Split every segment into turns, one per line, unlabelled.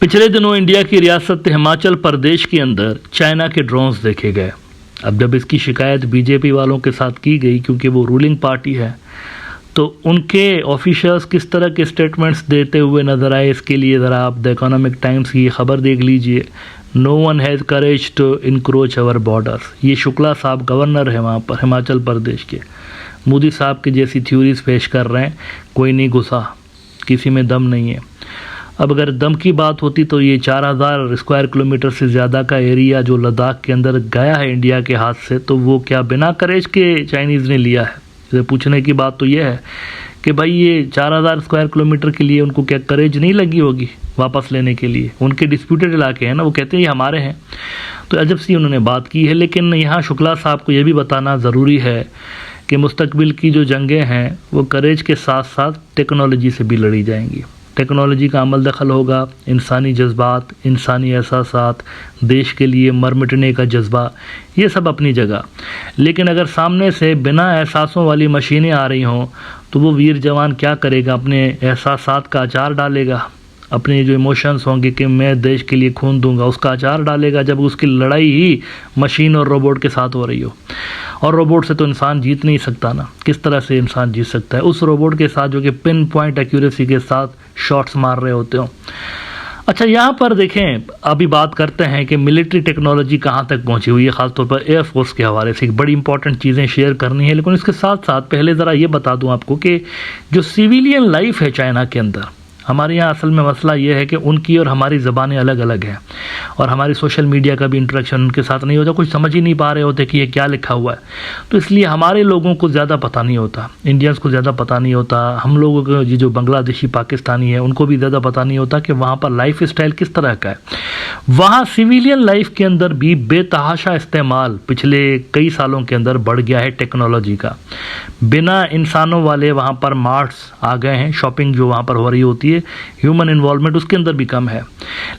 पिछले दिनों इंडिया की रियासत हिमाचल प्रदेश के अंदर चाइना के ड्रोन्स देखे गए। अब जब इसकी शिकायत बीजेपी वालों के साथ की गई, क्योंकि वो रूलिंग पार्टी है, तो उनके ऑफिशियल्स किस तरह के स्टेटमेंट्स देते हुए नजर आए, इसके लिए ज़रा आप द इकोनॉमिक टाइम्स की खबर देख लीजिए। No one has courage to encroach our borders. ये शुक्ला साहब गवर्नर है वहाँ पर हिमाचल प्रदेश के, मोदी साहब की जैसी थ्योरीज पेश कर रहे हैं, कोई नहीं घुसा, किसी में दम नहीं है। अब अगर दम की बात होती तो ये 4000 स्क्वायर किलोमीटर से ज़्यादा का एरिया जो लद्दाख के अंदर गया है इंडिया के हाथ से, तो वो क्या बिना करेज के चाइनीज़ ने लिया है? इसे पूछने की बात तो ये है कि भाई ये 4000 स्क्वायर किलोमीटर के लिए उनको क्या करेज नहीं लगी होगी वापस लेने के लिए? उनके डिस्प्यूटेड इलाके हैं ना, वो कहते हैं ये हमारे हैं। तो अजब सी उन्होंने बात की है। लेकिन यहाँ शुक्ला साहब को ये भी बताना ज़रूरी है कि मुस्तकबिल की जो जंगें हैं वो करेज के साथ साथ टेक्नोलॉजी से भी लड़ी जाएंगी। टेक्नोलॉजी का अमल दखल होगा, इंसानी जज्बात, इंसानी एहसासात, देश के लिए मर मिटने का जज्बा, ये सब अपनी जगह। लेकिन अगर सामने से बिना एहसासों वाली मशीनें आ रही हों तो वो वीर जवान क्या करेगा? अपने एहसासात का अचार डालेगा, अपने जो इमोशंस होंगे कि मैं देश के लिए खून दूंगा, उसका अचार डालेगा, जब उसकी लड़ाई ही मशीन और रोबोट के साथ हो रही हो। और रोबोट से तो इंसान जीत नहीं सकता ना, किस तरह से इंसान जीत सकता है उस रोबोट के साथ जो कि पिन पॉइंट एक्यूरेसी के साथ शॉट्स मार रहे होते हो। अच्छा, यहाँ पर देखें, अभी बात करते हैं कि मिलिट्री टेक्नोलॉजी कहाँ तक पहुँची हुई है, ख़ासतौर पर एयरफोर्स के हवाले से बड़ी इंपॉर्टेंट चीज़ें शेयर करनी है। लेकिन इसके साथ साथ पहले ज़रा ये बता दूँ आपको कि जो सिविलियन लाइफ है चाइना के अंदर, हमारे यहाँ असल में मसला ये है कि उनकी और हमारी ज़बानें अलग अलग हैं, और हमारी सोशल मीडिया का भी इंटरेक्शन उनके साथ नहीं होता, कुछ समझ ही नहीं पा रहे होते कि ये क्या लिखा हुआ है। तो इसलिए हमारे लोगों को ज़्यादा पता नहीं होता, इंडियंस को ज़्यादा पता नहीं होता, हम लोगों को जो बांग्लादेशी पाकिस्तानी है उनको भी ज़्यादा पता नहीं होता कि वहाँ पर लाइफ स्टाइल किस तरह का है। वहाँ सिविलियन लाइफ के अंदर भी बेतहाशा इस्तेमाल पिछले कई सालों के अंदर बढ़ गया है टेक्नोलॉजी का। बिना इंसानों वाले वहाँ पर मार्ट्स आ गए हैं, शॉपिंग जो वहाँ पर हो रही होती है, ह्यूमन इन्वॉल्वमेंट उसके अंदर भी कम है।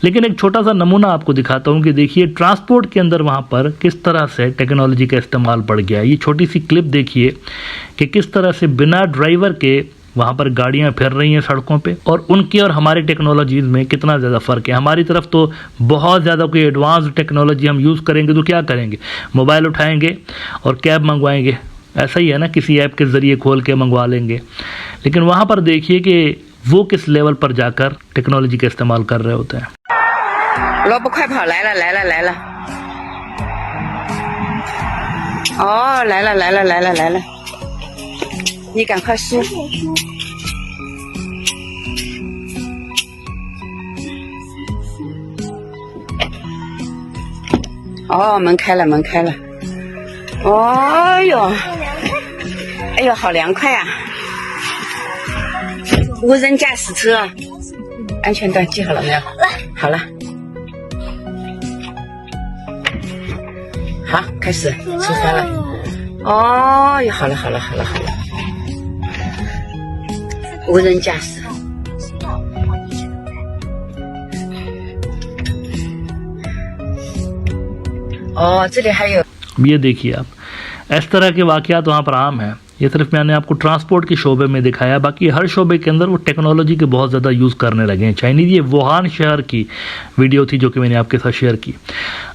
लेकिन एक छोटा सा नमूना आपको दिखाता हूँ कि देखिए ट्रांसपोर्ट के अंदर वहाँ पर किस तरह से टेक्नोलॉजी का इस्तेमाल बढ़ गया है। ये छोटी सी क्लिप देखिए कि किस तरह से बिना ड्राइवर के वहाँ पर गाड़ियाँ फिर रही हैं सड़कों पे, और उनकी और हमारी टेक्नोलॉजीज़ में कितना ज़्यादा फ़र्क है। हमारी तरफ तो बहुत ज़्यादा कोई एडवांस टेक्नोलॉजी हम यूज़ करेंगे तो क्या करेंगे? मोबाइल उठाएंगे और कैब मंगवाएंगे, ऐसा ही है ना, किसी ऐप के ज़रिए खोल के मंगवा लेंगे। लेकिन वहाँ पर देखिए कि वो किस लेवल पर जाकर टेक्नोलॉजी का इस्तेमाल कर रहे होते हैं।
萝卜快跑来了来了来了！哦，来了来了来了来了！你赶快输。哦，门开了门开了！哦哟，哎呦，好凉快啊！无人驾驶车，安全带系好了没有？好了。好，开始出发了。哦，好了好了好了好了，无人驾驶。哦，这里还有。
ये देखिए आप, इस तरह के वाक़यात वहाँ पर आम है। ये सिर्फ मैंने आपको ट्रांसपोर्ट के शोबे में दिखाया, बाकी हर शोबे के अंदर वो टेक्नोलॉजी के बहुत ज़्यादा यूज़ करने लगे हैं चाइनीज़। ये वुहान शहर की वीडियो थी जो कि मैंने आपके साथ शेयर की।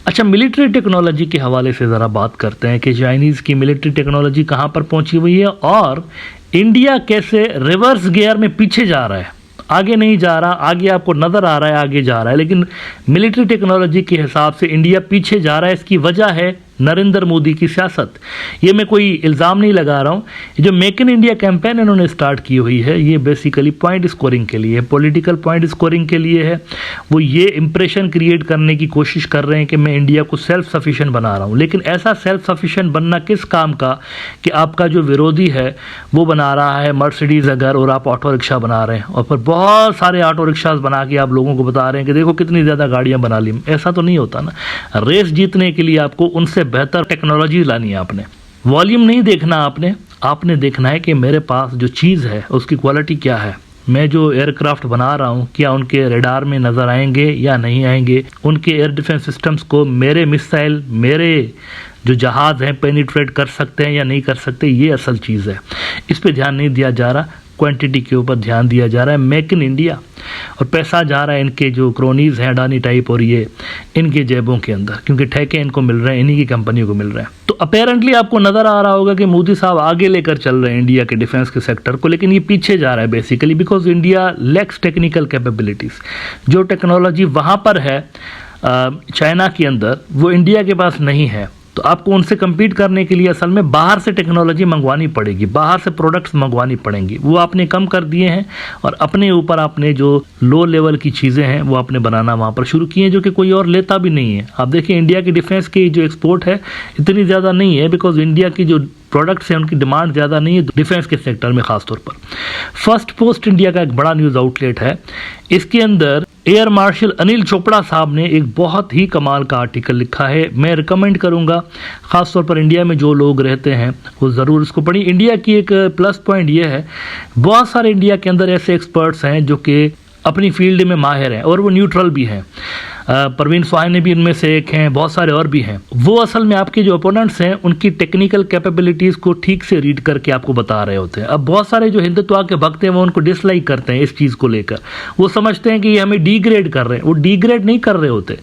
अच्छा, मिलिट्री टेक्नोलॉजी के हवाले से ज़रा बात करते हैं कि चाइनीज़ की मिलिट्री टेक्नोलॉजी कहाँ पर पहुँची हुई है और इंडिया कैसे रिवर्स गियर में पीछे जा रहा है, आगे नहीं जा रहा। आगे आपको नज़र आ रहा है आगे जा रहा है, लेकिन मिलिट्री टेक्नोलॉजी के हिसाब से इंडिया पीछे जा रहा है। इसकी वजह है नरेंद्र मोदी की सियासत। ये मैं कोई इल्ज़ाम नहीं लगा रहा हूँ। जो मेक इन इंडिया कैंपेन इन्होंने स्टार्ट की हुई है, ये बेसिकली पॉइंट स्कोरिंग के लिए, पॉलिटिकल पॉइंट स्कोरिंग के लिए है। वो ये इंप्रेशन क्रिएट करने की कोशिश कर रहे हैं कि मैं इंडिया को सेल्फ सफिशिएंट बना रहा हूँ। लेकिन ऐसा सेल्फ सफिशिएंट बनना किस काम का कि आपका जो विरोधी है वो बना रहा है मर्सिडीज़ अगर, और आप ऑटो रिक्शा बना रहे हैं, और फिर बहुत सारे ऑटो रिक्शाज बना के आप लोगों को बता रहे हैं कि देखो कितनी ज़्यादा गाड़ियाँ बना ली। ऐसा तो नहीं होता ना। रेस जीतने के लिए आपको उनसे बेहतर टेक्नोलॉजी लानी है। आपने वॉल्यूम नहीं देखना, आपने देखना है कि मेरे पास जो चीज़ है उसकी क्वालिटी क्या है। मैं जो एयरक्राफ्ट बना रहा हूँ क्या उनके रडार में नज़र आएंगे या नहीं आएंगे? उनके एयर डिफेंस सिस्टम्स को मेरे मिसाइल, मेरे जो जहाज़ हैं पेनिट्रेट कर सकते हैं या नहीं कर सकते? ये असल चीज़ है। इस पे ध्यान नहीं दिया जा रहा, क्वांटिटी के ऊपर ध्यान दिया जा रहा है। मेक इन इंडिया और पैसा जा रहा है इनके जो क्रोनीज हैं अडानी टाइप और ये इनके जेबों के अंदर, क्योंकि ठेके इनको मिल रहे हैं, इन्हीं की कंपनियों को मिल रहे हैं। तो अपेरेंटली आपको नज़र आ रहा होगा कि मोदी साहब आगे लेकर चल रहे हैं इंडिया के डिफेंस के सेक्टर को, लेकिन ये पीछे जा रहा है basically because India lakhs technical capabilities. जो टेक्नोलॉजी वहाँ पर है चाइना के अंदर, वो इंडिया के पास नहीं है। तो आपको उनसे compete करने के लिए असल में बाहर से टेक्नोलॉजी मंगवानी पड़ेगी, बाहर से प्रोडक्ट्स मंगवानी पड़ेंगी। वो आपने कम कर दिए हैं और अपने ऊपर आपने जो लो लेवल की चीज़ें हैं वो आपने बनाना वहाँ पर शुरू किए हैं, जो कि कोई और लेता भी नहीं है। आप देखिए इंडिया की डिफेंस की जो एक्सपोर्ट है इतनी ज़्यादा नहीं है बिकॉज इंडिया की जो प्रोडक्ट्स हैं उनकी डिमांड ज़्यादा नहीं है डिफेंस के सेक्टर में ख़ासतौर पर। फर्स्ट पोस्ट इंडिया का एक बड़ा न्यूज़ आउटलेट है, इसके अंदर एयर मार्शल अनिल चोपड़ा साहब ने एक बहुत ही कमाल का आर्टिकल लिखा है। मैं रिकमेंड करूंगा ख़ासतौर पर इंडिया में जो लोग रहते हैं वो ज़रूर इसको पढ़िए। इंडिया की एक प्लस पॉइंट ये है, बहुत सारे इंडिया के अंदर ऐसे एक्सपर्ट्स हैं जो कि अपनी फील्ड में माहिर हैं और वो न्यूट्रल भी हैं। परवीन स्वाहिनी भी उनमें से एक हैं, बहुत सारे और भी हैं। वो असल में आपके जो ओपोनेंट्स हैं उनकी टेक्निकल कैपेबिलिटीज़ को ठीक से रीड करके आपको बता रहे होते हैं। अब बहुत सारे जो हिंदुत्व के भक्त हैं वो उनको डिसलाइक करते हैं इस चीज़ को लेकर, वो समझते हैं कि ये हमें डिग्रेड कर रहे हैं। वो डिग्रेड नहीं कर रहे होते,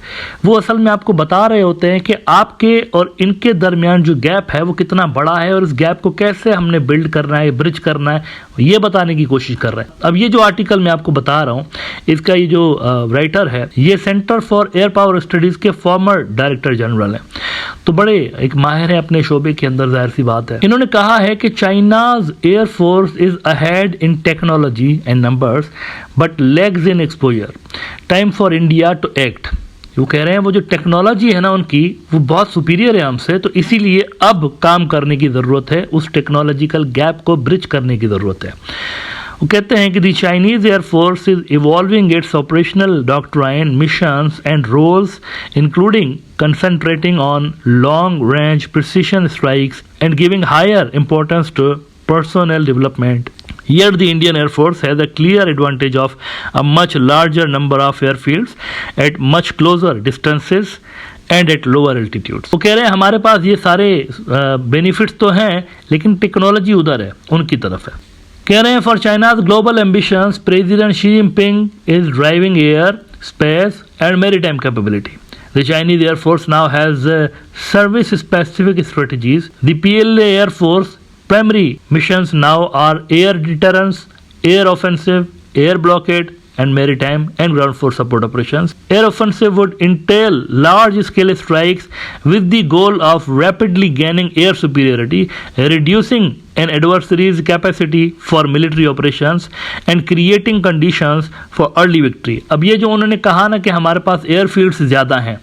वो असल में आपको बता रहे होते हैं कि आपके और इनके दरमियान जो गैप है वो कितना बड़ा है और इस गैप को कैसे हमने बिल्ड करना है, ब्रिज करना है, ये बताने की कोशिश कर रहे हैं। अब ये जो आर्टिकल मैं आपको बता रहा हूँ, इसका ये जो राइटर है ये centre for air power studies के फॉर्मर डायरेक्टर जनरल हैं, तो बड़े एक माहिर है अपने शोबे के अंदर, जाहिर सी बात है। इन्होंने कहा है कि China's air force is ahead in technology and numbers but lags in exposure, time for India to act. वो कह रहे हैं वो जो टेक्नोलॉजी है ना उनकी वो बहुत सुपीरियर है हमसे, तो इसीलिए अब काम करने की ज़रूरत है, उस टेक्नोलॉजिकल गैप को ब्रिज करने की ज़रूरत है। वो कहते हैं कि the Chinese air force is evolving its operational doctrine, missions and roles including concentrating on long range precision strikes and giving higher importance to personnel development. Yet the Indian Air Force has a clear advantage of a much larger number of airfields at much closer distances and at lower altitudes. वो कह रहे हैं हमारे पास ये सारे benefits तो हैं लेकिन टेक्नोलॉजी उधर है, उनकी तरफ है। कह रहे हैं for China's global ambitions president Xi Jinping is driving air, space and maritime capability. The Chinese Air Force now has service-specific strategies. The PLA Air Force primary missions now are air deterrence, air offensive, air blockade, and maritime and ground force support operations. Air offensive would entail large-scale strikes with the goal of rapidly gaining air superiority, reducing an adversary's capacity for military operations and creating conditions for early victory. अब ये जो उन्होंने कहा ना कि हमारे पास airfields ज़्यादा हैं,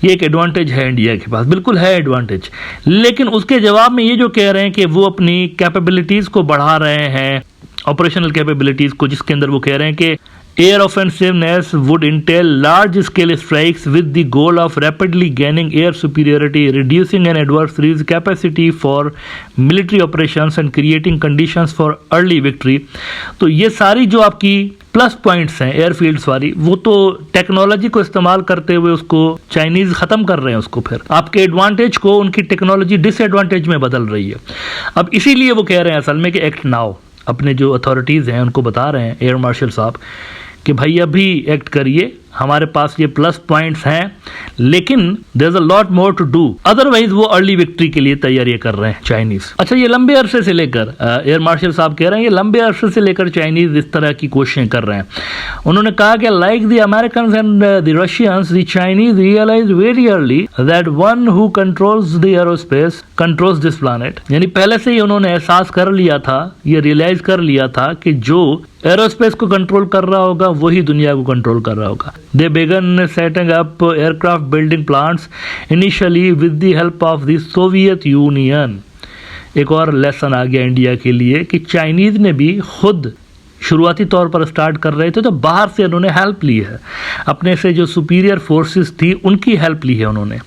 ये एक एडवांटेज है इंडिया के पास, बिल्कुल है एडवांटेज, लेकिन उसके जवाब में ये जो कह रहे हैं कि वो अपनी कैपेबिलिटीज़ को बढ़ा रहे हैं, ऑपरेशनल कैपेबिलिटीज़ को, जिसके अंदर वो कह रहे हैं कि air offensiveness would entail large scale strikes with the goal of rapidly gaining air superiority, reducing an adversary's capacity for military operations and creating conditions for early victory. तो ये सारी जो आपकी प्लस पॉइंट्स हैं एयरफील्ड्स वाली, वो तो technology को इस्तेमाल करते हुए उसको चाइनीज ख़त्म कर रहे हैं, उसको फिर आपके एडवांटेज को उनकी टेक्नोलॉजी डिसएडवांटेज में बदल रही है। अब इसीलिए वो कह रहे हैं असल में कि एक्ट नाउ, अपने जो अथॉरिटीज़ हैं उनको बता रहे हैं एयर मार्शल साहब कि भाई अभी एक्ट करिए, हमारे पास ये प्लस पॉइंट्स हैं लेकिन there is a lot more to do, otherwise वो अर्ली विक्ट्री के लिए तैयारी कर रहे हैं चाइनीज। अच्छा, ये लंबे अरसे से लेकर एयर मार्शल साहब कह रहे हैं ये लंबे अरसे से लेकर चाइनीज इस तरह की कोशिशें कर रहे हैं। उन्होंने कहा कि like the American and the Russians, the Chinese realise very early that one who controls the aerospace controls this planet. यानी पहले से ही उन्होंने एहसास कर लिया था, ये रियलाइज कर लिया था कि जो एरोस्पेस को कंट्रोल कर रहा होगा वही दुनिया को कंट्रोल कर रहा होगा। They began setting up aircraft building plants initially with the help of the Soviet Union. एक और लेसन आ गया इंडिया के लिए कि चाइनीज ने भी खुद शुरुआती तौर पर स्टार्ट कर रहे थे तो बाहर से उन्होंने हेल्प ली है, अपने से जो सुपीरियर फोर्सेस थी उनकी हेल्प ली है उन्होंने।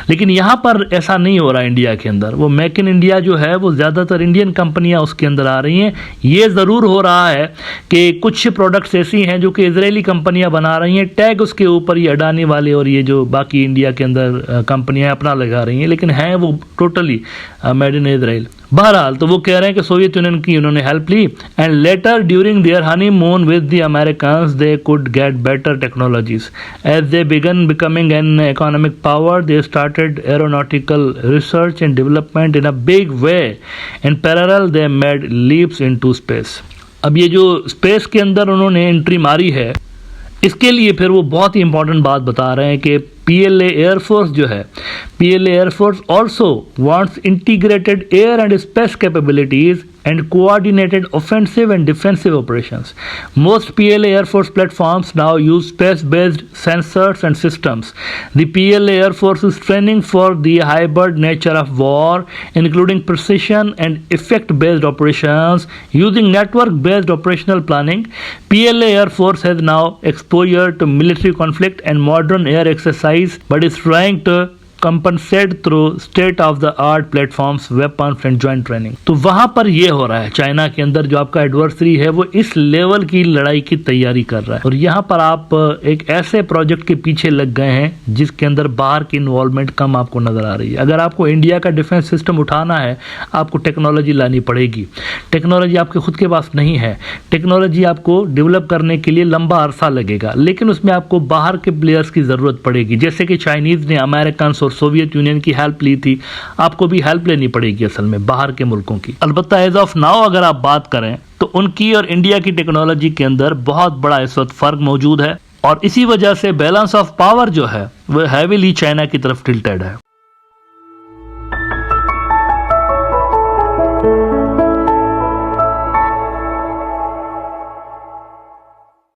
लेकिन यहाँ पर ऐसा नहीं हो रहा इंडिया के अंदर, वो मेक इन इंडिया जो है वो ज़्यादातर इंडियन कंपनियाँ उसके अंदर आ रही हैं। ये ज़रूर हो रहा है कि कुछ प्रोडक्ट्स ऐसी हैं जो कि इजरायली कंपनियाँ बना रही हैं, टैग उसके ऊपर ये अडानी वाले और ये जो बाकी इंडिया के अंदर कंपनियाँ अपना लगा रही हैं, लेकिन हैं वो टोटली मेड इन इजराइल। बहरहाल तो वो कह रहे हैं कि सोवियत यूनियन की उन्होंने हेल्प ली and later during their honeymoon with the Americans they could get better technologies as they began becoming an economic power they started aeronautical research and development in a big way in parallel they made leaps into space. अब ये जो space के अंदर उन्होंने entry मारी है, इसके लिए फिर वो बहुत ही इंपॉर्टेंट बात बता रहे हैं कि PLA एयरफोर्स जो है, PLA air force also wants integrated air and space capabilities and coordinated offensive and defensive operations. Most PLA Air Force platforms now use space-based sensors and systems. The PLA Air Force is training for the hybrid nature of war, including precision and effect-based operations using network-based operational planning. PLA Air Force has now exposure to military conflict and modern air exercise, but is trying to compensate through state of the art platforms weapons and joint training. तो वहां पर ये हो रहा है, China के अंदर जो आपका एडवर्सरी है वो इस लेवल की लड़ाई की तैयारी कर रहा है और यहाँ पर आप एक ऐसे प्रोजेक्ट के पीछे लग गए हैं जिसके अंदर बाहर की इन्वॉल्वमेंट कम आपको नजर आ रही है। अगर आपको इंडिया का डिफेंस सिस्टम उठाना है, आपको टेक्नोलॉजी लानी पड़ेगी। टेक्नोलॉजी आपके खुद के पास नहीं है, टेक्नोलॉजी आपको डेवलप करने के लिए लंबा अरसा लगेगा, लेकिन उसमें आपको बाहर के प्लेयर्स की जरूरत पड़ेगी। जैसे कि चाइनीज ने अमेरिकन और सोवियत यूनियन की हेल्प ली थी, आपको भी हेल्प लेनी पड़ेगी असल में बाहर के मुल्कों की। अलबत्ता एज ऑफ नाउ अगर आप बात करें तो उनकी और इंडिया की टेक्नोलॉजी के अंदर बहुत बड़ा इस वक्त फर्क मौजूद है और इसी वजह से बैलेंस ऑफ पावर जो है वो हैवीली चाइना की तरफ टिल्टेड है।